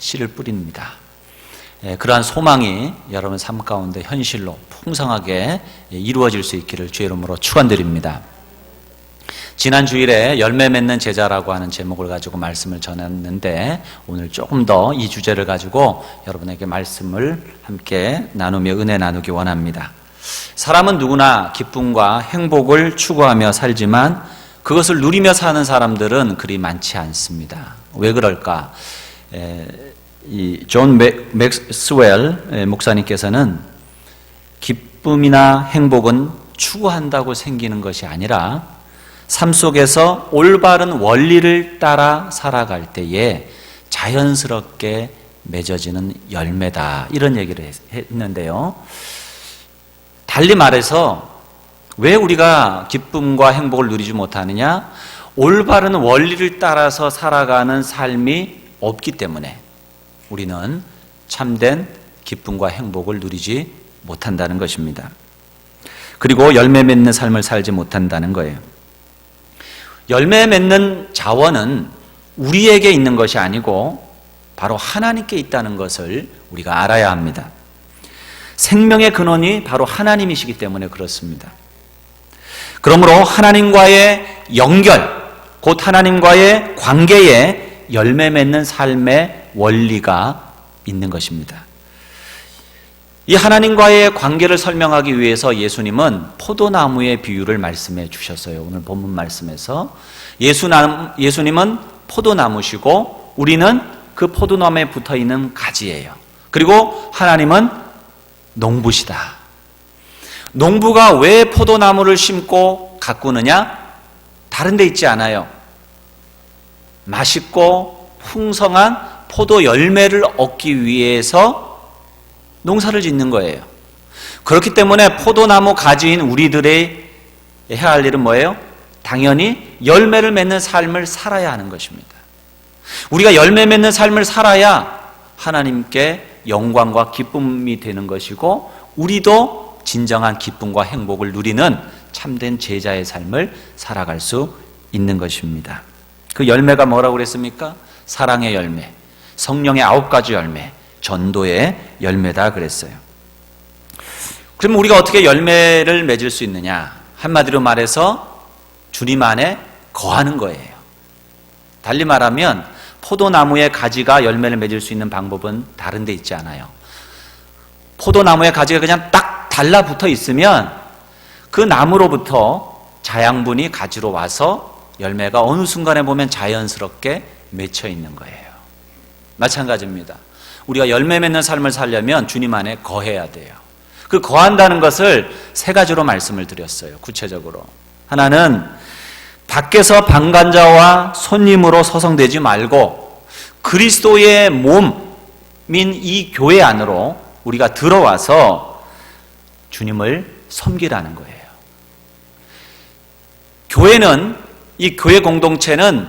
씨를 뿌립니다. 그러한 소망이 여러분 삶 가운데 현실로 풍성하게 이루어질 수 있기를 주의 이름으로 축원드립니다. 지난 주일에 열매 맺는 제자라고 하는 제목을 가지고 말씀을 전했는데 오늘 조금 더 이 주제를 가지고 여러분에게 말씀을 함께 나누며 은혜 나누기 원합니다. 사람은 누구나 기쁨과 행복을 추구하며 살지만 그것을 누리며 사는 사람들은 그리 많지 않습니다. 왜 그럴까? 이 존 맥스웰 목사님께서는 기쁨이나 행복은 추구한다고 생기는 것이 아니라 삶 속에서 올바른 원리를 따라 살아갈 때에 자연스럽게 맺어지는 열매다, 이런 얘기를 했는데요. 달리 말해서 왜 우리가 기쁨과 행복을 누리지 못하느냐? 올바른 원리를 따라서 살아가는 삶이 없기 때문에 우리는 참된 기쁨과 행복을 누리지 못한다는 것입니다. 그리고 열매 맺는 삶을 살지 못한다는 거예요. 열매 맺는 자원은 우리에게 있는 것이 아니고 바로 하나님께 있다는 것을 우리가 알아야 합니다. 생명의 근원이 바로 하나님이시기 때문에 그렇습니다. 그러므로 하나님과의 연결, 곧 하나님과의 관계에 열매 맺는 삶의 원리가 있는 것입니다. 이 하나님과의 관계를 설명하기 위해서 예수님은 포도나무의 비유를 말씀해 주셨어요. 오늘 본문 말씀에서 예수님은 포도나무시고 우리는 그 포도나무에 붙어있는 가지예요. 그리고 하나님은 농부시다. 농부가 왜 포도나무를 심고 가꾸느냐? 다른 데 있지 않아요. 맛있고 풍성한 포도 열매를 얻기 위해서 농사를 짓는 거예요. 그렇기 때문에 포도나무 가지인 우리들의 해야 할 일은 뭐예요? 당연히 열매를 맺는 삶을 살아야 하는 것입니다. 우리가 열매 맺는 삶을 살아야 하나님께 영광과 기쁨이 되는 것이고 우리도 진정한 기쁨과 행복을 누리는 참된 제자의 삶을 살아갈 수 있는 것입니다. 그 열매가 뭐라고 그랬습니까? 사랑의 열매, 성령의 9가지 열매, 전도의 열매다 그랬어요. 그럼 우리가 어떻게 열매를 맺을 수 있느냐? 한마디로 말해서 주님 안에 거하는 거예요. 달리 말하면 포도나무의 가지가 열매를 맺을 수 있는 방법은 다른 데 있지 않아요. 포도나무의 가지가 그냥 딱 달라붙어 있으면 그 나무로부터 자양분이 가지로 와서 열매가 어느 순간에 보면 자연스럽게 맺혀 있는 거예요. 마찬가지입니다. 우리가 열매 맺는 삶을 살려면 주님 안에 거해야 돼요. 그 거한다는 것을 3가지로 말씀을 드렸어요. 구체적으로 하나는 밖에서 방관자와 손님으로 서성대지 말고 그리스도의 몸인 이 교회 안으로 우리가 들어와서 주님을 섬기라는 거예요. 교회는, 이 교회 공동체는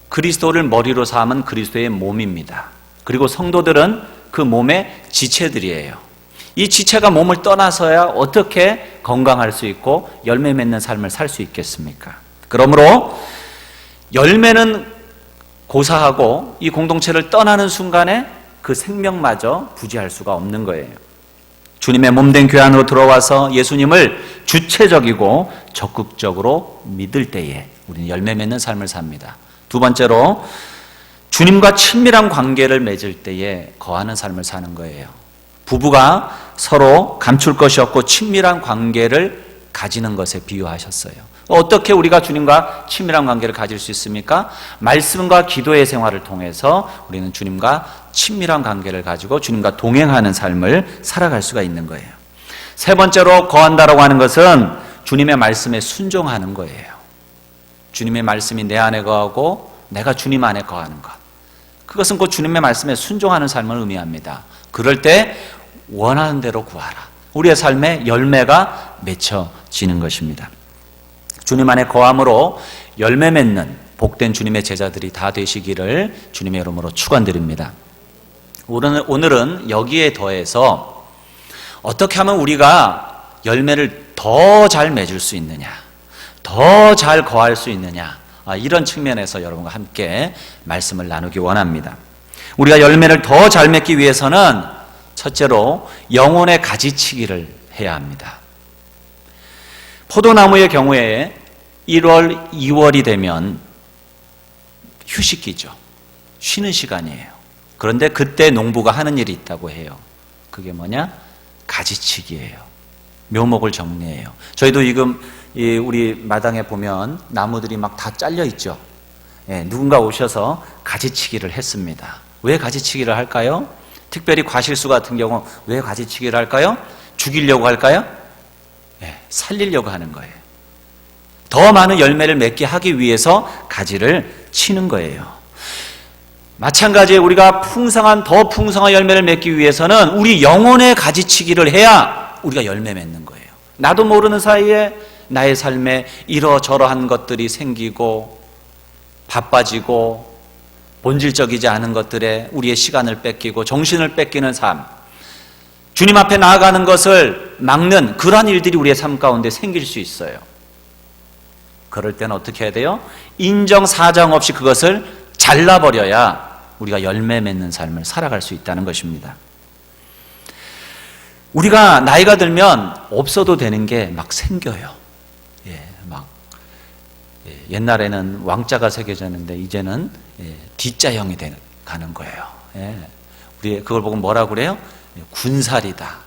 그리스도를 머리로 삼은 그리스도의 몸입니다. 그리고 성도들은 그 몸의 지체들이에요. 이 지체가 몸을 떠나서야 어떻게 건강할 수 있고 열매 맺는 삶을 살 수 있겠습니까? 그러므로 열매는 고사하고 이 공동체를 떠나는 순간에 그 생명마저 부지할 수가 없는 거예요. 주님의 몸된 교회 안으로 들어와서 예수님을 주체적이고 적극적으로 믿을 때에 우리는 열매 맺는 삶을 삽니다. 2번째로 주님과 친밀한 관계를 맺을 때에 거하는 삶을 사는 거예요. 부부가 서로 감출 것이 없고 친밀한 관계를 가지는 것에 비유하셨어요. 어떻게 우리가 주님과 친밀한 관계를 가질 수 있습니까? 말씀과 기도의 생활을 통해서 우리는 주님과 친밀한 관계를 가지고 주님과 동행하는 삶을 살아갈 수가 있는 거예요. 3번째로 거한다라고 하는 것은 주님의 말씀에 순종하는 거예요. 주님의 말씀이 내 안에 거하고 내가 주님 안에 거하는 것. 그것은 곧 주님의 말씀에 순종하는 삶을 의미합니다. 그럴 때 원하는 대로 구하라. 우리의 삶에 열매가 맺혀지는 것입니다. 주님 안에 거함으로 열매 맺는 복된 주님의 제자들이 다 되시기를 주님의 이름으로 축원드립니다. 오늘은 여기에 더해서 어떻게 하면 우리가 열매를 더 잘 맺을 수 있느냐, 더 잘 거할 수 있느냐, 이런 측면에서 여러분과 함께 말씀을 나누기 원합니다. 우리가 열매를 더 잘 맺기 위해서는 첫째로 영혼의 가지치기를 해야 합니다. 포도나무의 경우에 1월, 2월이 되면 휴식기죠. 쉬는 시간이에요. 그런데 그때 농부가 하는 일이 있다고 해요. 그게 뭐냐? 가지치기예요. 묘목을 정리해요. 저희도 지금 우리 마당에 보면 나무들이 막 다 잘려 있죠. 누군가 오셔서 가지치기를 했습니다. 왜 가지치기를 할까요? 특별히 과실수 같은 경우 왜 가지치기를 할까요? 죽이려고 할까요? 살리려고 하는 거예요. 더 많은 열매를 맺게 하기 위해서 가지를 치는 거예요. 마찬가지로 우리가 더 풍성한 열매를 맺기 위해서는 우리 영혼의 가지치기를 해야 우리가 열매 맺는 거예요. 나도 모르는 사이에 나의 삶에 이러저러한 것들이 생기고 바빠지고 본질적이지 않은 것들에 우리의 시간을 뺏기고 정신을 뺏기는 삶, 주님 앞에 나아가는 것을 막는 그러한 일들이 우리의 삶 가운데 생길 수 있어요. 그럴 때는 어떻게 해야 돼요? 인정, 사정 없이 그것을 잘라버려야 우리가 열매 맺는 삶을 살아갈 수 있다는 것입니다. 우리가 나이가 들면 없어도 되는 게 막 생겨요. 옛날에는 왕자가 새겨졌는데 이제는 D자형이 가는 거예요. 우리 그걸 보고 뭐라고 그래요? 군살이다.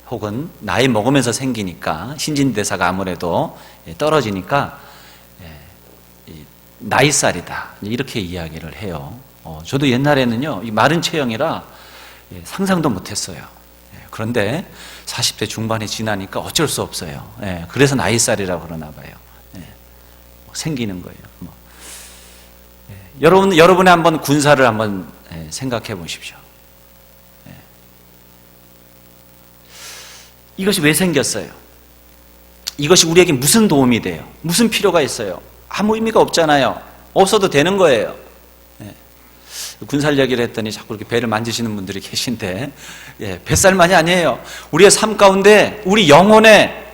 혹은 나이 먹으면서 생기니까 신진대사가 아무래도 떨어지니까 나이살이다. 이렇게 이야기를 해요. 저도 옛날에는요, 이 마른 체형이라 상상도 못했어요. 그런데 40대 중반에 지나니까 어쩔 수 없어요. 그래서 나이살이라고 그러나 봐요. 생기는 거예요. 여러분의 한번 군사를 한번 생각해 보십시오. 이것이 왜 생겼어요? 이것이 우리에게 무슨 도움이 돼요? 무슨 필요가 있어요? 아무 의미가 없잖아요. 없어도 되는 거예요. 군살 얘기를 했더니 자꾸 이렇게 배를 만지시는 분들이 계신데, 뱃살만이 아니에요. 우리의 삶 가운데 우리 영혼에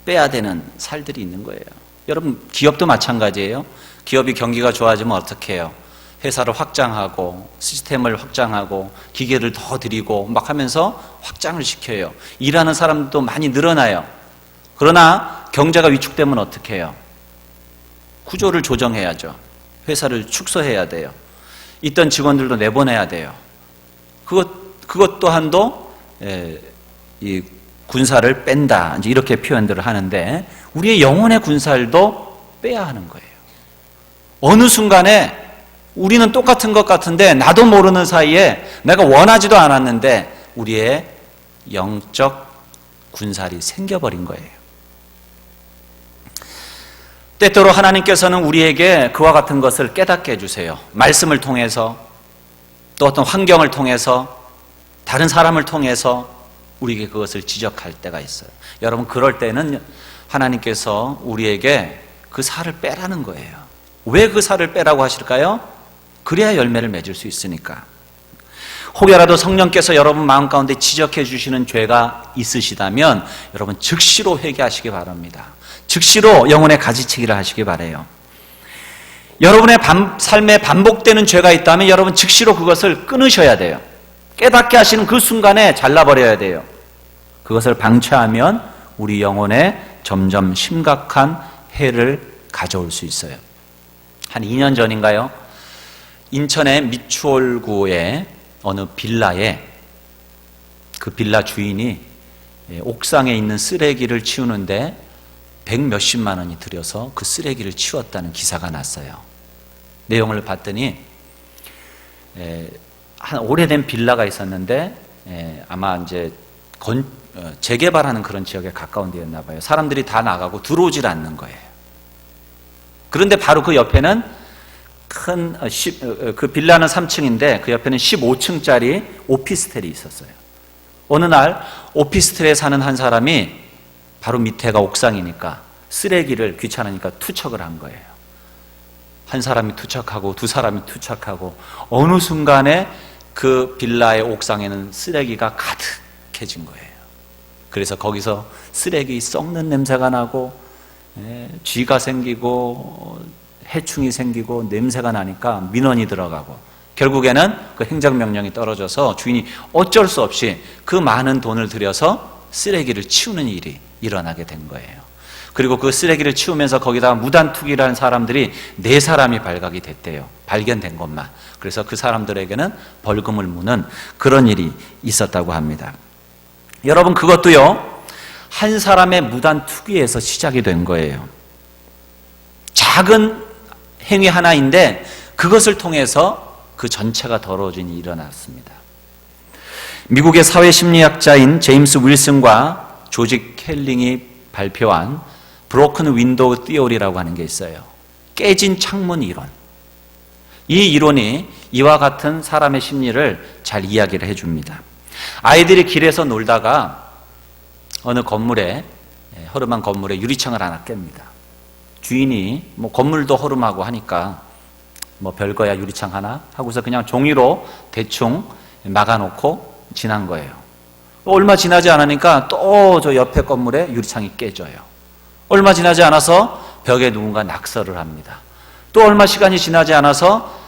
빼야 되는 살들이 있는 거예요. 여러분, 기업도 마찬가지예요. 기업이 경기가 좋아지면 어떻게 해요? 회사를 확장하고 시스템을 확장하고 기계를 더 들이고 막 하면서 확장을 시켜요. 일하는 사람도 많이 늘어나요. 그러나 경제가 위축되면 어떻게 해요? 구조를 조정해야죠. 회사를 축소해야 돼요. 있던 직원들도 내보내야 돼요. 그것 또한도 이 군사를 뺀다, 이제 이렇게 표현들을 하는데, 우리의 영혼의 군살도 빼야 하는 거예요. 어느 순간에 우리는 똑같은 것 같은데 나도 모르는 사이에 내가 원하지도 않았는데 우리의 영적 군살이 생겨버린 거예요. 때때로 하나님께서는 우리에게 그와 같은 것을 깨닫게 해주세요. 말씀을 통해서, 또 어떤 환경을 통해서, 다른 사람을 통해서 우리에게 그것을 지적할 때가 있어요. 여러분, 그럴 때는 하나님께서 우리에게 그 살을 빼라는 거예요. 왜 그 살을 빼라고 하실까요? 그래야 열매를 맺을 수 있으니까. 혹여라도 성령께서 여러분 마음 가운데 지적해 주시는 죄가 있으시다면 여러분 즉시로 회개하시기 바랍니다. 즉시로 영혼의 가지치기를 하시기 바라요. 여러분의 삶에 반복되는 죄가 있다면 여러분 즉시로 그것을 끊으셔야 돼요. 깨닫게 하시는 그 순간에 잘라버려야 돼요. 그것을 방치하면 우리 영혼에 점점 심각한 해를 가져올 수 있어요. 한 2년 전인가요? 인천의 미추홀구의 어느 빌라에 그 빌라 주인이 옥상에 있는 쓰레기를 치우는데 100몇십만 원이 들여서 그 쓰레기를 치웠다는 기사가 났어요. 내용을 봤더니 한 오래된 빌라가 있었는데 아마 이제 재개발하는 그런 지역에 가까운 데였나 봐요. 사람들이 다 나가고 들어오질 않는 거예요. 그런데 바로 그 옆에는 그 빌라는 3층인데 그 옆에는 15층짜리 오피스텔이 있었어요. 어느 날 오피스텔에 사는 한 사람이 바로 밑에가 옥상이니까 쓰레기를 귀찮으니까 투척을 한 거예요. 한 사람이 투척하고 두 사람이 투척하고 어느 순간에 그 빌라의 옥상에는 쓰레기가 가득해진 거예요. 그래서 거기서 쓰레기 썩는 냄새가 나고 쥐가 생기고 해충이 생기고 냄새가 나니까 민원이 들어가고 결국에는 그 행정명령이 떨어져서 주인이 어쩔 수 없이 그 많은 돈을 들여서 쓰레기를 치우는 일이 일어나게 된 거예요. 그리고 그 쓰레기를 치우면서 거기다가 무단 투기를 한 사람들이 4사람이 발각이 됐대요. 발견된 것만. 그래서 그 사람들에게는 벌금을 무는 그런 일이 있었다고 합니다. 여러분, 그것도요, 한 사람의 무단 투기에서 시작이 된 거예요. 작은 행위 하나인데 그것을 통해서 그 전체가 더러워진 일이 일어났습니다. 미국의 사회심리학자인 제임스 윌슨과 조지 켈링이 발표한 브로큰 윈도우 티오리라고 하는 게 있어요. 깨진 창문 이론. 이 이론이 이와 같은 사람의 심리를 잘 이야기를 해줍니다. 아이들이 길에서 놀다가 어느 건물에, 허름한 건물에 유리창을 하나 깹니다. 주인이 건물도 허름하고 하니까 별거야 유리창 하나 하고서 그냥 종이로 대충 막아놓고 지난 거예요. 얼마 지나지 않으니까 또 저 옆에 건물에 유리창이 깨져요. 얼마 지나지 않아서 벽에 누군가 낙서를 합니다. 또 얼마 시간이 지나지 않아서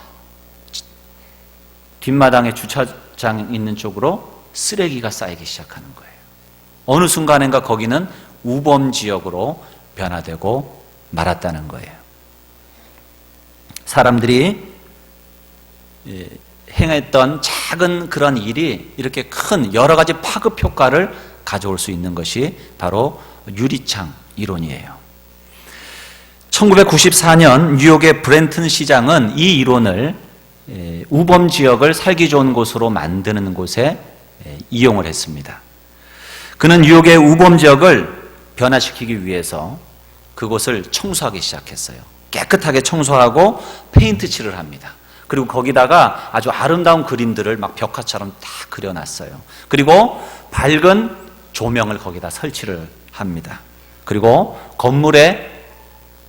뒷마당에 주차장 있는 쪽으로 쓰레기가 쌓이기 시작하는 거예요. 어느 순간인가 거기는 우범지역으로 변화되고 말았다는 거예요. 사람들이 행했던 작은 그런 일이 이렇게 큰 여러 가지 파급 효과를 가져올 수 있는 것이 바로 유리창 이론이에요. 1994년 뉴욕의 브렌튼 시장은 이 이론을 우범 지역을 살기 좋은 곳으로 만드는 곳에 이용을 했습니다. 그는 뉴욕의 우범 지역을 변화시키기 위해서 그곳을 청소하기 시작했어요. 깨끗하게 청소하고 페인트 칠을 합니다. 그리고 거기다가 아주 아름다운 그림들을 막 벽화처럼 다 그려놨어요. 그리고 밝은 조명을 거기다 설치를 합니다. 그리고 건물에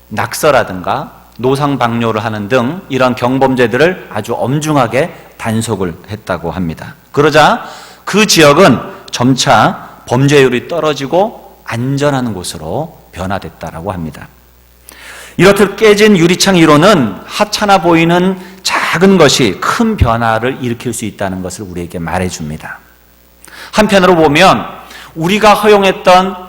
낙서라든가 노상방뇨를 하는 등 이런 경범죄들을 아주 엄중하게 단속을 했다고 합니다. 그러자 그 지역은 점차 범죄율이 떨어지고 안전한 곳으로 변화됐다고 합니다. 이렇듯 깨진 유리창 이론은 하찮아 보이는 작은 것이 큰 변화를 일으킬 수 있다는 것을 우리에게 말해줍니다. 한편으로 보면 우리가 허용했던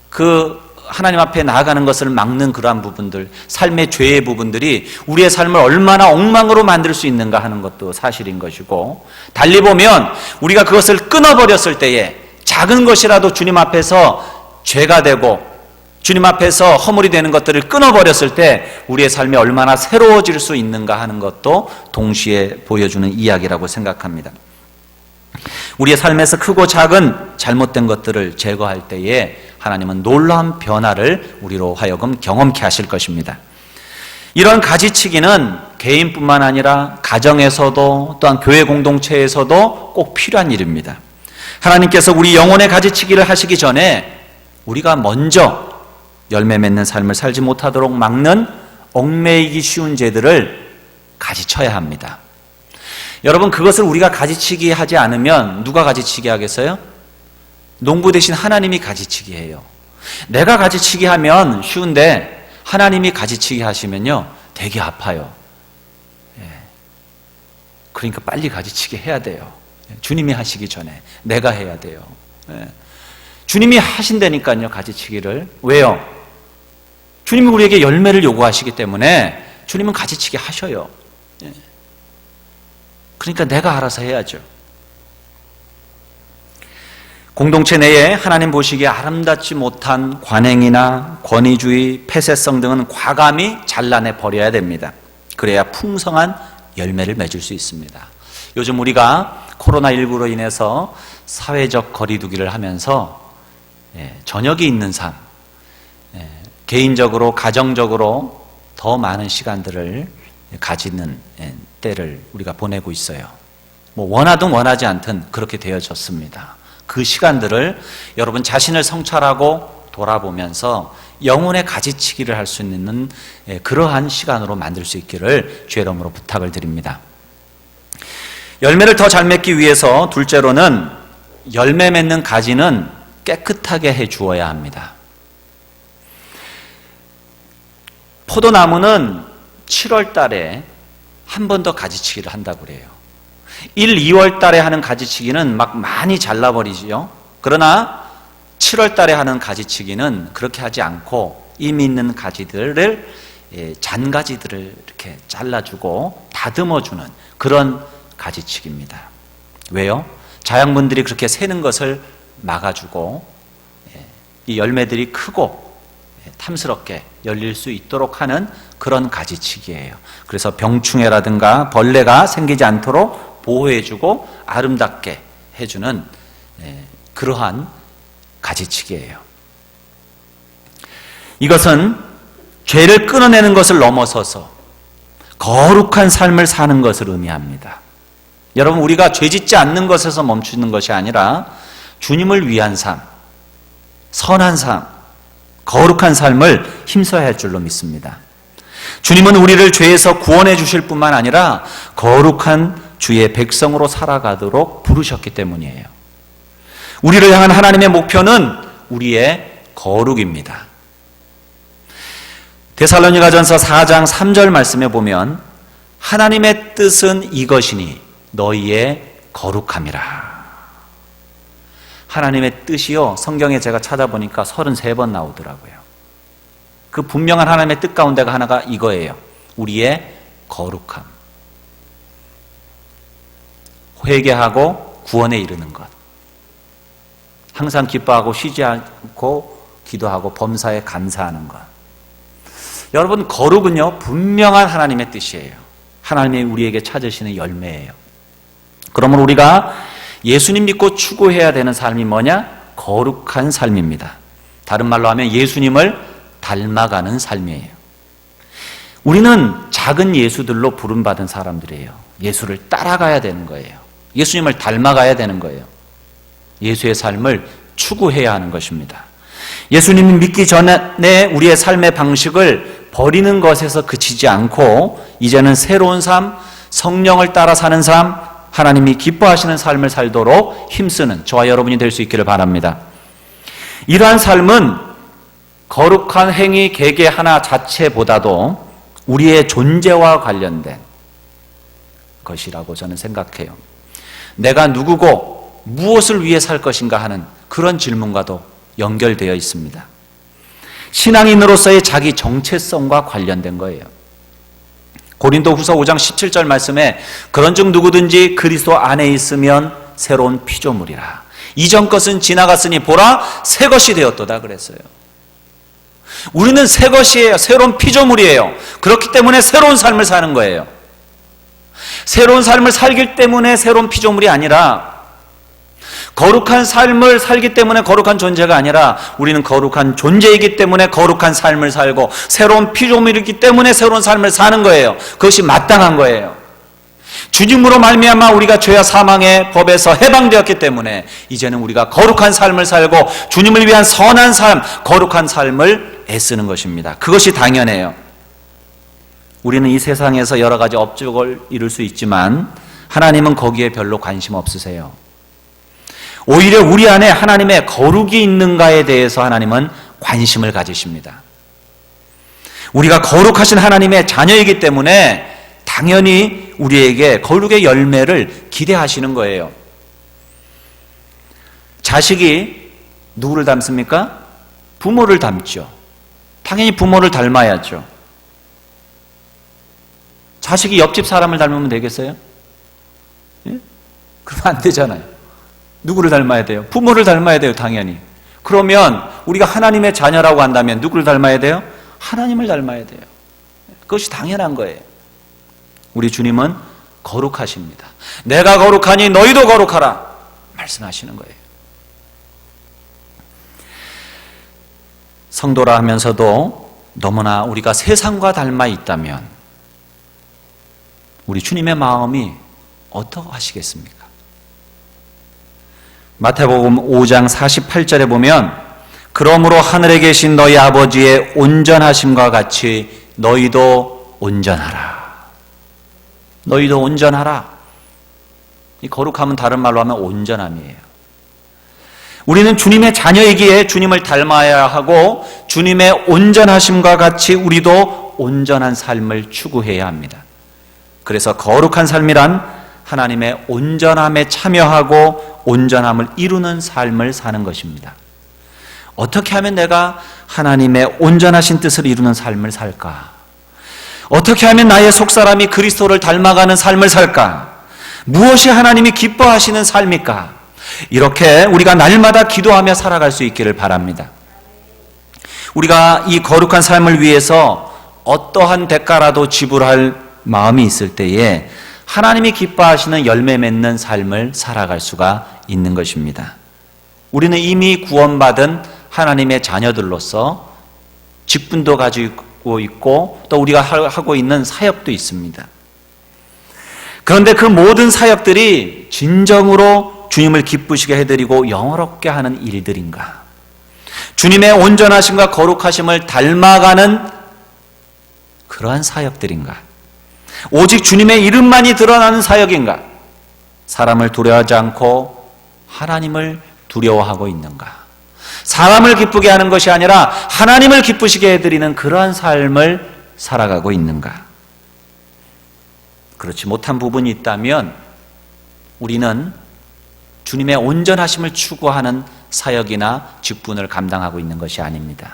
그 하나님 앞에 나아가는 것을 막는 그러한 부분들, 삶의 죄의 부분들이 우리의 삶을 얼마나 엉망으로 만들 수 있는가 하는 것도 사실인 것이고, 달리 보면 우리가 그것을 끊어버렸을 때에 작은 것이라도 주님 앞에서 죄가 되고 주님 앞에서 허물이 되는 것들을 끊어버렸을 때 우리의 삶이 얼마나 새로워질 수 있는가 하는 것도 동시에 보여주는 이야기라고 생각합니다. 우리의 삶에서 크고 작은 잘못된 것들을 제거할 때에 하나님은 놀라운 변화를 우리로 하여금 경험케 하실 것입니다. 이런 가지치기는 개인뿐만 아니라 가정에서도 또한 교회 공동체에서도 꼭 필요한 일입니다. 하나님께서 우리 영혼의 가지치기를 하시기 전에 우리가 먼저 열매 맺는 삶을 살지 못하도록 막는 얽매이기 쉬운 죄들을 가지쳐야 합니다. 여러분, 그것을 우리가 가지치기 하지 않으면 누가 가지치기 하겠어요? 농부 대신 하나님이 가지치기 해요. 내가 가지치기 하면 쉬운데 하나님이 가지치기 하시면요 되게 아파요. 그러니까 빨리 가지치기 해야 돼요. 주님이 하시기 전에 내가 해야 돼요. 주님이 하신다니까요, 가지치기를. 왜요? 주님이 우리에게 열매를 요구하시기 때문에 주님은 가지치기 하셔요. 그러니까 내가 알아서 해야죠. 공동체 내에 하나님 보시기에 아름답지 못한 관행이나 권위주의, 폐쇄성 등은 과감히 잘라내 버려야 됩니다. 그래야 풍성한 열매를 맺을 수 있습니다. 요즘 우리가 코로나19로 인해서 사회적 거리두기를 하면서 저녁이 있는 삶, 개인적으로, 가정적으로 더 많은 시간들을 가지는 때를 우리가 보내고 있어요. 원하든 원하지 않든 그렇게 되어졌습니다. 그 시간들을 여러분 자신을 성찰하고 돌아보면서 영혼의 가지치기를 할 수 있는 그러한 시간으로 만들 수 있기를 주의 이름으로 부탁을 드립니다. 열매를 더 잘 맺기 위해서 둘째로는 열매 맺는 가지는 깨끗하게 해 주어야 합니다. 포도나무는 7월 달에 한 번 더 가지치기를 한다고 그래요. 1, 2월 달에 하는 가지치기는 막 많이 잘라버리지요. 그러나 7월 달에 하는 가지치기는 그렇게 하지 않고 이미 있는 가지들을, 잔가지들을 이렇게 잘라주고 다듬어주는 그런 가지치기입니다. 왜요? 자양분들이 그렇게 새는 것을 막아주고 이 열매들이 크고 탐스럽게 열릴 수 있도록 하는 그런 가지치기예요. 그래서 병충해라든가 벌레가 생기지 않도록 보호해주고 아름답게 해주는 그러한 가지치기예요. 이것은 죄를 끊어내는 것을 넘어서서 거룩한 삶을 사는 것을 의미합니다. 여러분, 우리가 죄짓지 않는 것에서 멈추는 것이 아니라 주님을 위한 삶, 선한 삶, 거룩한 삶을 힘써야 할 줄로 믿습니다. 주님은 우리를 죄에서 구원해 주실 뿐만 아니라 거룩한 주의 백성으로 살아가도록 부르셨기 때문이에요. 우리를 향한 하나님의 목표는 우리의 거룩입니다. 데살로니가전서 4장 3절 말씀에 보면 하나님의 뜻은 이것이니 너희의 거룩함이라. 하나님의 뜻이요, 성경에 제가 찾아보니까 33번 나오더라고요. 그 분명한 하나님의 뜻 가운데가 하나가 이거예요. 우리의 거룩함. 회개하고 구원에 이르는 것. 항상 기뻐하고 쉬지 않고 기도하고 범사에 감사하는 것. 여러분, 거룩은요, 분명한 하나님의 뜻이에요. 하나님이 우리에게 찾으시는 열매예요. 그러므로 우리가 예수님 믿고 추구해야 되는 삶이 뭐냐? 거룩한 삶입니다. 다른 말로 하면 예수님을 닮아가는 삶이에요. 우리는 작은 예수들로 부름받은 사람들이에요. 예수를 따라가야 되는 거예요. 예수님을 닮아가야 되는 거예요. 예수의 삶을 추구해야 하는 것입니다. 예수님을 믿기 전에 우리의 삶의 방식을 버리는 것에서 그치지 않고 이제는 새로운 삶, 성령을 따라 사는 삶, 하나님이 기뻐하시는 삶을 살도록 힘쓰는 저와 여러분이 될 수 있기를 바랍니다. 이러한 삶은 거룩한 행위 계계 하나 자체보다도 우리의 존재와 관련된 것이라고 저는 생각해요. 내가 누구고 무엇을 위해 살 것인가 하는 그런 질문과도 연결되어 있습니다. 신앙인으로서의 자기 정체성과 관련된 거예요. 고린도후서 5장 17절 말씀에 그런즉 누구든지 그리스도 안에 있으면 새로운 피조물이라. 이전 것은 지나갔으니 보라 새 것이 되었도다 그랬어요. 우리는 새 것이에요. 새로운 피조물이에요. 그렇기 때문에 새로운 삶을 사는 거예요. 새로운 삶을 살기 때문에 새로운 피조물이 아니라 거룩한 삶을 살기 때문에 거룩한 존재가 아니라 우리는 거룩한 존재이기 때문에 거룩한 삶을 살고 새로운 피조물이기 때문에 새로운 삶을 사는 거예요. 그것이 마땅한 거예요. 주님으로 말미암아 우리가 죄와 사망의 법에서 해방되었기 때문에 이제는 우리가 거룩한 삶을 살고 주님을 위한 선한 삶, 거룩한 삶을 애쓰는 것입니다. 그것이 당연해요. 우리는 이 세상에서 여러 가지 업적을 이룰 수 있지만 하나님은 거기에 별로 관심 없으세요. 오히려 우리 안에 하나님의 거룩이 있는가에 대해서 하나님은 관심을 가지십니다. 우리가 거룩하신 하나님의 자녀이기 때문에 당연히 우리에게 거룩의 열매를 기대하시는 거예요. 자식이 누구를 닮습니까? 부모를 닮죠. 당연히 부모를 닮아야죠. 자식이 옆집 사람을 닮으면 되겠어요? 예? 그러면 안 되잖아요. 누구를 닮아야 돼요? 부모를 닮아야 돼요, 당연히. 그러면 우리가 하나님의 자녀라고 한다면 누구를 닮아야 돼요? 하나님을 닮아야 돼요. 그것이 당연한 거예요. 우리 주님은 거룩하십니다. 내가 거룩하니 너희도 거룩하라 말씀하시는 거예요. 성도라 하면서도 너무나 우리가 세상과 닮아 있다면 우리 주님의 마음이 어떠하시겠습니까? 마태복음 5장 48절에 보면 그러므로 하늘에 계신 너희 아버지의 온전하심과 같이 너희도 온전하라. 너희도 온전하라. 이 거룩함은 다른 말로 하면 온전함이에요. 우리는 주님의 자녀이기에 주님을 닮아야 하고 주님의 온전하심과 같이 우리도 온전한 삶을 추구해야 합니다. 그래서 거룩한 삶이란 하나님의 온전함에 참여하고 온전함을 이루는 삶을 사는 것입니다. 어떻게 하면 내가 하나님의 온전하신 뜻을 이루는 삶을 살까? 어떻게 하면 나의 속사람이 그리스도를 닮아가는 삶을 살까? 무엇이 하나님이 기뻐하시는 삶일까? 이렇게 우리가 날마다 기도하며 살아갈 수 있기를 바랍니다. 우리가 이 거룩한 삶을 위해서 어떠한 대가라도 지불할 마음이 있을 때에 하나님이 기뻐하시는 열매 맺는 삶을 살아갈 수가 있는 것입니다. 우리는 이미 구원받은 하나님의 자녀들로서 직분도 가지고 있고 또 우리가 하고 있는 사역도 있습니다. 그런데 그 모든 사역들이 진정으로 주님을 기쁘시게 해드리고 영화롭게 하는 일들인가? 주님의 온전하심과 거룩하심을 닮아가는 그러한 사역들인가? 오직 주님의 이름만이 드러나는 사역인가? 사람을 두려워하지 않고 하나님을 두려워하고 있는가? 사람을 기쁘게 하는 것이 아니라 하나님을 기쁘시게 해드리는 그러한 삶을 살아가고 있는가? 그렇지 못한 부분이 있다면 우리는 주님의 온전하심을 추구하는 사역이나 직분을 감당하고 있는 것이 아닙니다.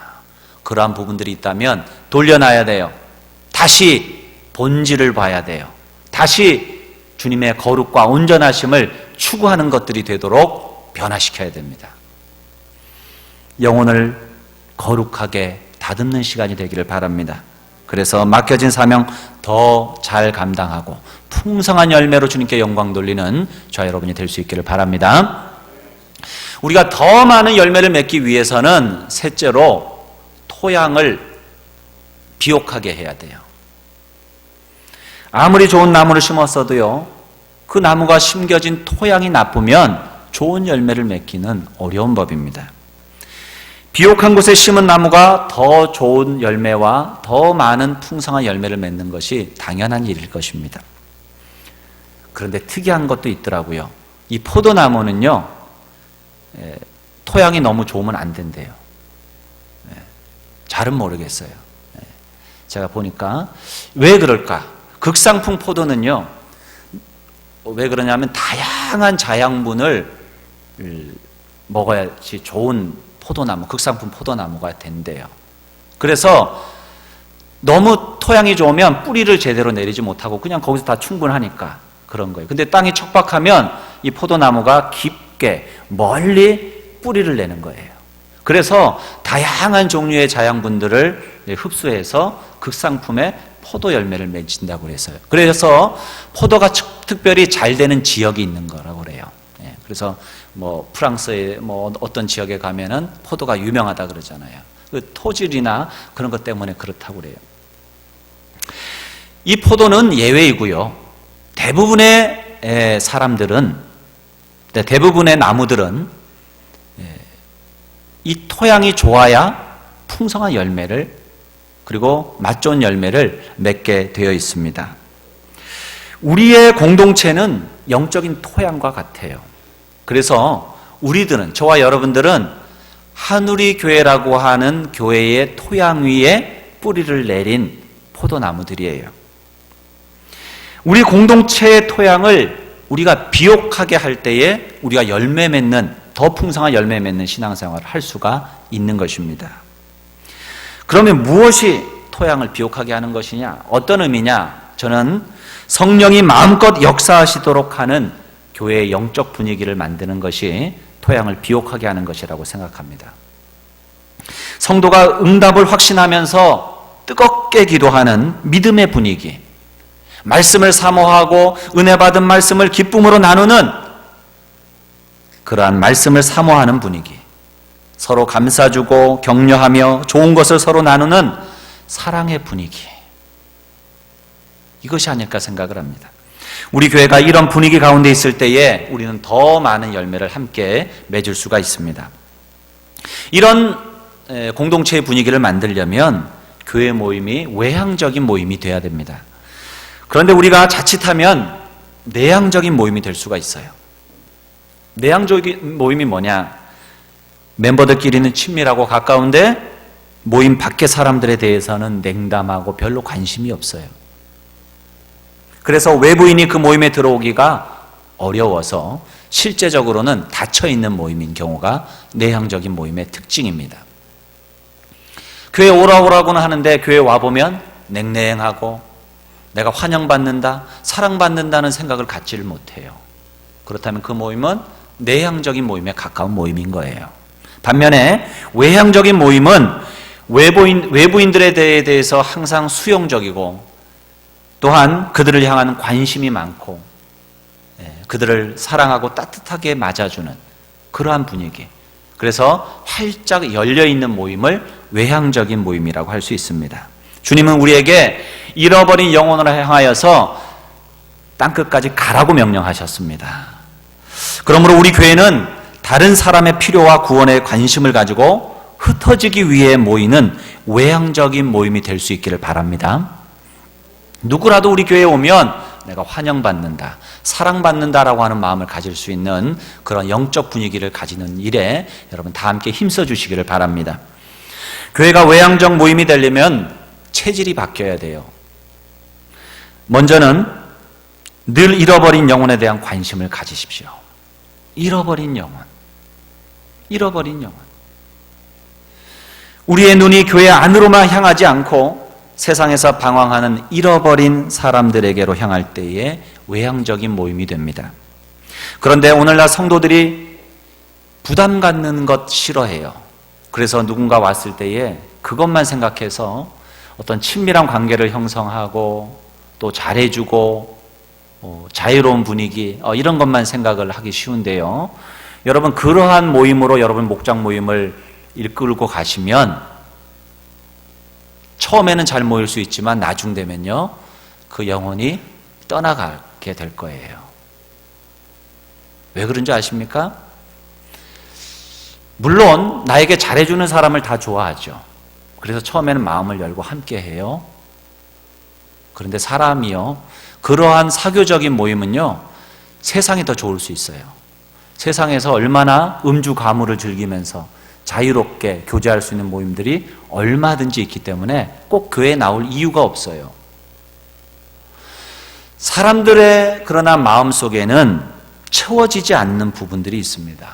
그러한 부분들이 있다면 돌려놔야 돼요. 다시 본질을 봐야 돼요. 다시 주님의 거룩과 온전하심을 추구하는 것들이 되도록 변화시켜야 됩니다. 영혼을 거룩하게 다듬는 시간이 되기를 바랍니다. 그래서 맡겨진 사명 더 잘 감당하고 풍성한 열매로 주님께 영광 돌리는 저와 여러분이 될 수 있기를 바랍니다. 우리가 더 많은 열매를 맺기 위해서는 셋째로 토양을 비옥하게 해야 돼요. 아무리 좋은 나무를 심었어도요, 그 나무가 심겨진 토양이 나쁘면 좋은 열매를 맺기는 어려운 법입니다. 비옥한 곳에 심은 나무가 더 좋은 열매와 더 많은 풍성한 열매를 맺는 것이 당연한 일일 것입니다. 그런데 특이한 것도 있더라고요. 이 포도나무는요, 토양이 너무 좋으면 안 된대요. 잘은 모르겠어요. 제가 보니까 왜 그럴까? 극상품 포도는요, 왜 그러냐면 다양한 자양분을 먹어야지 좋은 포도나무, 극상품 포도나무가 된대요. 그래서 너무 토양이 좋으면 뿌리를 제대로 내리지 못하고 그냥 거기서 다 충분하니까 그런 거예요. 근데 땅이 척박하면 이 포도나무가 깊게 멀리 뿌리를 내는 거예요. 그래서 다양한 종류의 자양분들을 흡수해서 극상품의 포도 열매를 맺힌다고 그래서요. 그래서 포도가 특별히 잘 되는 지역이 있는 거라고 그래요. 그래서 뭐 프랑스의 뭐 어떤 지역에 가면은 포도가 유명하다 그러잖아요. 그 토질이나 그런 것 때문에 그렇다고 그래요. 이 포도는 예외이고요. 대부분의 사람들은, 대부분의 나무들은 이 토양이 좋아야 풍성한 열매를 그리고 맛 좋은 열매를 맺게 되어 있습니다. 우리의 공동체는 영적인 토양과 같아요. 그래서 우리들은, 저와 여러분들은 한우리 교회라고 하는 교회의 토양 위에 뿌리를 내린 포도나무들이에요. 우리 공동체의 토양을 우리가 비옥하게 할 때에 우리가 열매 맺는, 더 풍성한 열매 맺는 신앙생활을 할 수가 있는 것입니다. 그러면 무엇이 토양을 비옥하게 하는 것이냐? 어떤 의미냐? 저는 성령이 마음껏 역사하시도록 하는 교회의 영적 분위기를 만드는 것이 토양을 비옥하게 하는 것이라고 생각합니다. 성도가 응답을 확신하면서 뜨겁게 기도하는 믿음의 분위기, 말씀을 사모하고 은혜 받은 말씀을 기쁨으로 나누는 그러한 말씀을 사모하는 분위기, 서로 감싸주고 격려하며 좋은 것을 서로 나누는 사랑의 분위기, 이것이 아닐까 생각을 합니다. 우리 교회가 이런 분위기 가운데 있을 때에 우리는 더 많은 열매를 함께 맺을 수가 있습니다. 이런 공동체의 분위기를 만들려면 교회 모임이 외향적인 모임이 돼야 됩니다. 그런데 우리가 자칫하면 내향적인 모임이 될 수가 있어요. 내향적인 모임이 뭐냐? 멤버들끼리는 친밀하고 가까운데 모임 밖의 사람들에 대해서는 냉담하고 별로 관심이 없어요. 그래서 외부인이 그 모임에 들어오기가 어려워서 실제적으로는 닫혀있는 모임인 경우가 내향적인 모임의 특징입니다. 교회 오라고는 하는데 교회 와보면 냉랭하고 내가 환영받는다, 사랑받는다는 생각을 갖지를 못해요. 그렇다면 그 모임은 내향적인 모임에 가까운 모임인 거예요. 반면에 외향적인 모임은 외부인들에 대해서 항상 수용적이고 또한 그들을 향한 관심이 많고 그들을 사랑하고 따뜻하게 맞아주는 그러한 분위기. 그래서 활짝 열려있는 모임을 외향적인 모임이라고 할 수 있습니다. 주님은 우리에게 잃어버린 영혼을 향하여서 땅끝까지 가라고 명령하셨습니다. 그러므로 우리 교회는 다른 사람의 필요와 구원에 관심을 가지고 흩어지기 위해 모이는 외향적인 모임이 될 수 있기를 바랍니다. 누구라도 우리 교회에 오면 내가 환영받는다, 사랑받는다라고 하는 마음을 가질 수 있는 그런 영적 분위기를 가지는 일에 여러분 다 함께 힘써 주시기를 바랍니다. 교회가 외향적 모임이 되려면 체질이 바뀌어야 돼요. 먼저는 늘 잃어버린 영혼에 대한 관심을 가지십시오. 잃어버린 영혼. 우리의 눈이 교회 안으로만 향하지 않고 세상에서 방황하는 잃어버린 사람들에게로 향할 때에 외향적인 모임이 됩니다. 그런데 오늘날 성도들이 부담 갖는 것 싫어해요. 그래서 누군가 왔을 때에 그것만 생각해서 어떤 친밀한 관계를 형성하고 또 잘해주고 자유로운 분위기 이런 것만 생각을 하기 쉬운데요. 여러분 그러한 모임으로 여러분 목장 모임을 이끌고 가시면 처음에는 잘 모일 수 있지만 나중 되면요 그 영혼이 떠나가게 될 거예요. 왜 그런 줄 아십니까? 물론 나에게 잘해주는 사람을 다 좋아하죠. 그래서 처음에는 마음을 열고 함께 해요. 그런데 사람이요 그러한 사교적인 모임은요 세상이 더 좋을 수 있어요. 세상에서 얼마나 음주 가무를 즐기면서 자유롭게 교제할 수 있는 모임들이 얼마든지 있기 때문에 꼭 교회에 나올 이유가 없어요. 사람들의 그러나 마음속에는 채워지지 않는 부분들이 있습니다.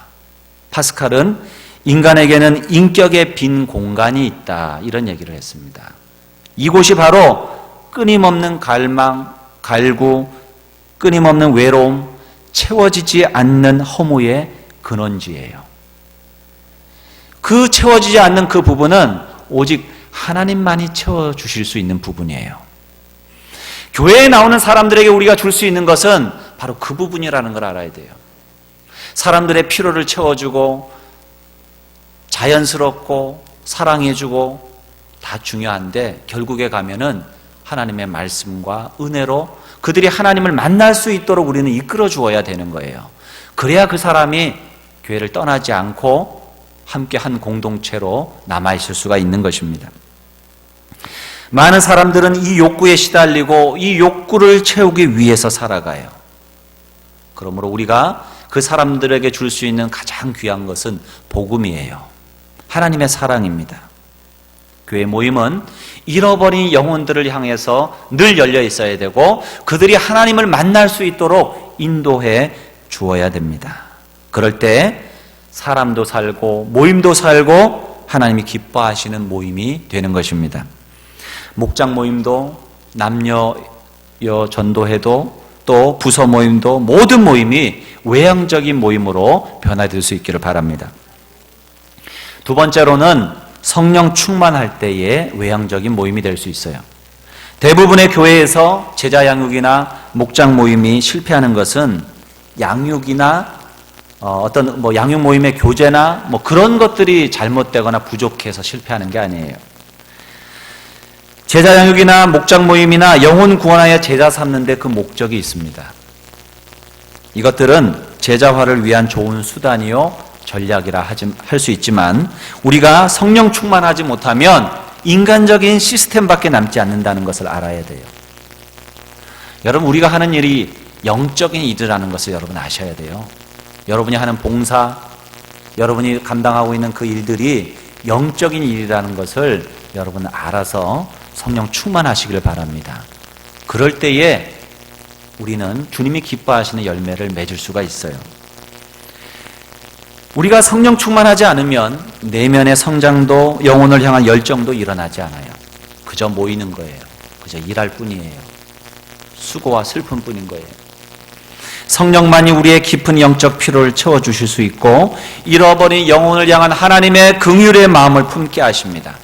파스칼은 인간에게는 인격의 빈 공간이 있다 이런 얘기를 했습니다. 이곳이 바로 끊임없는 갈망, 갈구, 끊임없는 외로움, 채워지지 않는 허무의 근원지예요. 그 채워지지 않는 그 부분은 오직 하나님만이 채워주실 수 있는 부분이에요. 교회에 나오는 사람들에게 우리가 줄 수 있는 것은 바로 그 부분이라는 걸 알아야 돼요. 사람들의 필요를 채워주고 자연스럽고 사랑해주고 다 중요한데 결국에 가면은 하나님의 말씀과 은혜로 그들이 하나님을 만날 수 있도록 우리는 이끌어 주어야 되는 거예요. 그래야 그 사람이 교회를 떠나지 않고 함께 한 공동체로 남아있을 수가 있는 것입니다. 많은 사람들은 이 욕구에 시달리고 이 욕구를 채우기 위해서 살아가요. 그러므로 우리가 그 사람들에게 줄 수 있는 가장 귀한 것은 복음이에요. 하나님의 사랑입니다. 교회 모임은 잃어버린 영혼들을 향해서 늘 열려 있어야 되고 그들이 하나님을 만날 수 있도록 인도해 주어야 됩니다. 그럴 때 사람도 살고 모임도 살고 하나님이 기뻐하시는 모임이 되는 것입니다. 목장 모임도 남녀 전도회도 또 부서 모임도 모든 모임이 외향적인 모임으로 변화될 수 있기를 바랍니다. 두 번째로는 성령 충만할 때의 외향적인 모임이 될 수 있어요. 대부분의 교회에서 제자 양육이나 목장 모임이 실패하는 것은 양육이나 어떤 양육 모임의 교제나 그런 것들이 잘못되거나 부족해서 실패하는 게 아니에요. 제자 양육이나 목장 모임이나 영혼 구원하여 제자 삼는데 그 목적이 있습니다. 이것들은 제자화를 위한 좋은 수단이요 전략이라 할 수 있지만 우리가 성령 충만하지 못하면 인간적인 시스템밖에 남지 않는다는 것을 알아야 돼요. 여러분 우리가 하는 일이 영적인 일이라는 것을 여러분 아셔야 돼요. 여러분이 하는 봉사, 여러분이 감당하고 있는 그 일들이 영적인 일이라는 것을 여러분 알아서 성령 충만하시길 바랍니다. 그럴 때에 우리는 주님이 기뻐하시는 열매를 맺을 수가 있어요. 우리가 성령 충만하지 않으면 내면의 성장도 영혼을 향한 열정도 일어나지 않아요. 그저 모이는 거예요. 그저 일할 뿐이에요. 수고와 슬픔 뿐인 거예요. 성령만이 우리의 깊은 영적 피로를 채워주실 수 있고 잃어버린 영혼을 향한 하나님의 긍휼의 마음을 품게 하십니다.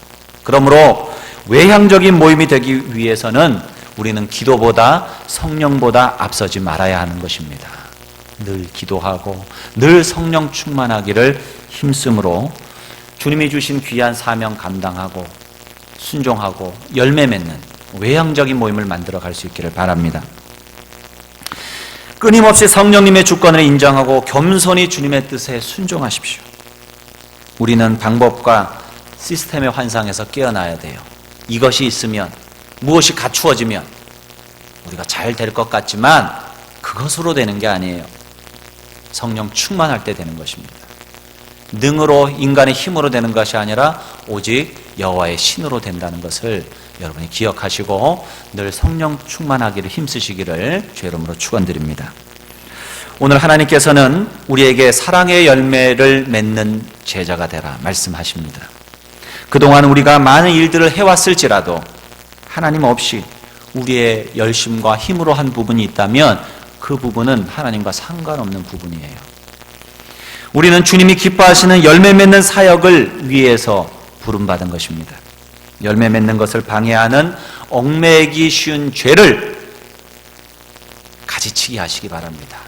그러므로 외향적인 모임이 되기 위해서는 우리는 기도보다 성령보다 앞서지 말아야 하는 것입니다. 늘 기도하고 늘 성령 충만하기를 힘쓰므로 주님이 주신 귀한 사명 감당하고 순종하고 열매 맺는 외향적인 모임을 만들어 갈 수 있기를 바랍니다. 끊임없이 성령님의 주권을 인정하고 겸손히 주님의 뜻에 순종하십시오. 우리는 방법과 시스템의 환상에서 깨어나야 돼요. 이것이 있으면, 무엇이 갖추어지면 우리가 잘 될 것 같지만 그것으로 되는 게 아니에요. 성령 충만할 때 되는 것입니다. 능으로, 인간의 힘으로 되는 것이 아니라 오직 여호와의 신으로 된다는 것을 여러분이 기억하시고 늘 성령 충만하기를 힘쓰시기를 주의 이름으로 축원드립니다. 오늘 하나님께서는 우리에게 사랑의 열매를 맺는 제자가 되라 말씀하십니다. 그동안 우리가 많은 일들을 해왔을지라도 하나님 없이 우리의 열심과 힘으로 한 부분이 있다면 그 부분은 하나님과 상관없는 부분이에요. 우리는 주님이 기뻐하시는 열매 맺는 사역을 위해서 부름받은 것입니다. 열매 맺는 것을 방해하는 얽매이기 쉬운 죄를 가지치게 하시기 바랍니다.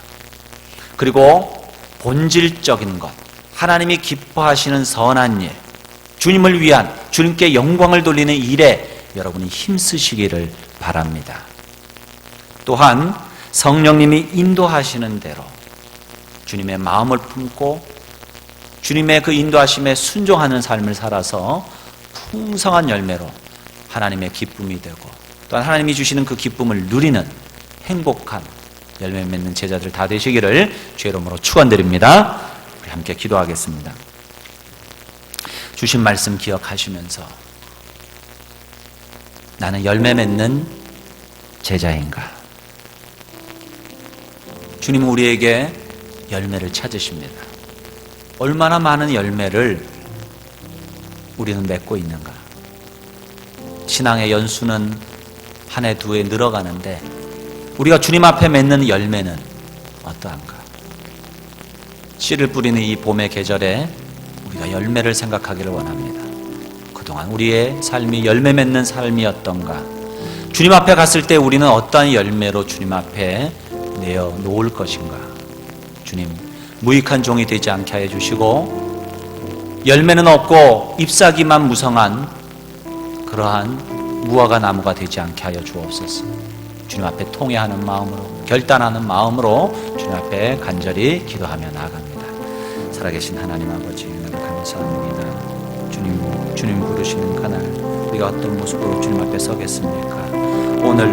그리고 본질적인 것, 하나님이 기뻐하시는 선한 일, 주님을 위한, 주님께 영광을 돌리는 일에 여러분이 힘쓰시기를 바랍니다. 또한 성령님이 인도하시는 대로 주님의 마음을 품고 주님의 그 인도하심에 순종하는 삶을 살아서 풍성한 열매로 하나님의 기쁨이 되고 또한 하나님이 주시는 그 기쁨을 누리는 행복한 열매 맺는 제자들 다 되시기를 주의 이름으로 축원드립니다. 우리 함께 기도하겠습니다. 주신 말씀 기억하시면서 나는 열매 맺는 제자인가? 주님은 우리에게 열매를 찾으십니다. 얼마나 많은 열매를 우리는 맺고 있는가? 신앙의 연수는 한 해 두 해 늘어가는데 우리가 주님 앞에 맺는 열매는 어떠한가? 씨를 뿌리는 이 봄의 계절에 우리가 열매를 생각하기를 원합니다. 그동안 우리의 삶이 열매 맺는 삶이었던가? 주님 앞에 갔을 때 우리는 어떠한 열매로 주님 앞에 내어 놓을 것인가? 주님, 무익한 종이 되지 않게 하여 주시고 열매는 없고 잎사귀만 무성한 그러한 무화과 나무가 되지 않게 하여 주옵소서. 주님 앞에 통회하는 마음으로, 결단하는 마음으로 주님 앞에 간절히 기도하며 나아갑니다. 살아계신 하나님 아버지, 은혜를 감사합니다. 주님 부르시는 그날 우리가 어떤 모습으로 주님 앞에 서겠습니까? 오늘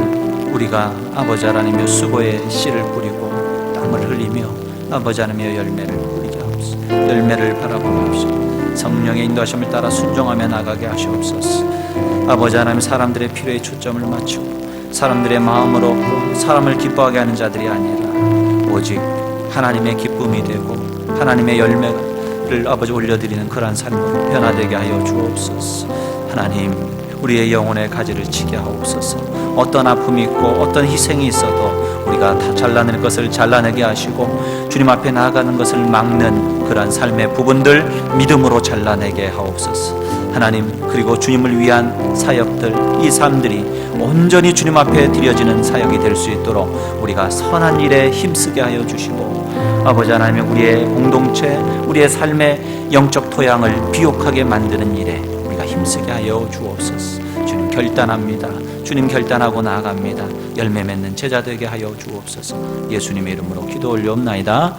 우리가 아버지 하나님의 수고의 씨를 뿌리고 땀을 흘리며 아버지 하나님의 열매를 뿌리게 하옵소서. 열매를 바라보게 하옵소서. 성령의 인도하심을 따라 순종하며 나가게 하시옵소서. 아버지 하나님, 사람들의 필요에 초점을 맞추고 사람들의 마음으로 사람을 기뻐하게 하는 자들이 아니라 오직 하나님의 기쁨이 되고 하나님의 열매를 아버지 올려드리는 그러한 삶으로 변화되게 하여 주옵소서. 하나님, 우리의 영혼의 가지를 치게 하옵소서. 어떤 아픔이 있고 어떤 희생이 있어도 우리가 다 잘라낼 것을 잘라내게 하시고 주님 앞에 나아가는 것을 막는 그러한 삶의 부분들 믿음으로 잘라내게 하옵소서. 하나님, 그리고 주님을 위한 사역들, 이 삶들이 온전히 주님 앞에 드려지는 사역이 될 수 있도록 우리가 선한 일에 힘쓰게 하여 주시고 아버지 하나님, 우리의 공동체, 우리의 삶의 영적 토양을 비옥하게 만드는 일에 우리가 힘쓰게 하여 주옵소서. 주님 결단합니다. 주님 결단하고 나아갑니다. 열매 맺는 제자 되게 하여 주옵소서. 예수님의 이름으로 기도 올려옵나이다.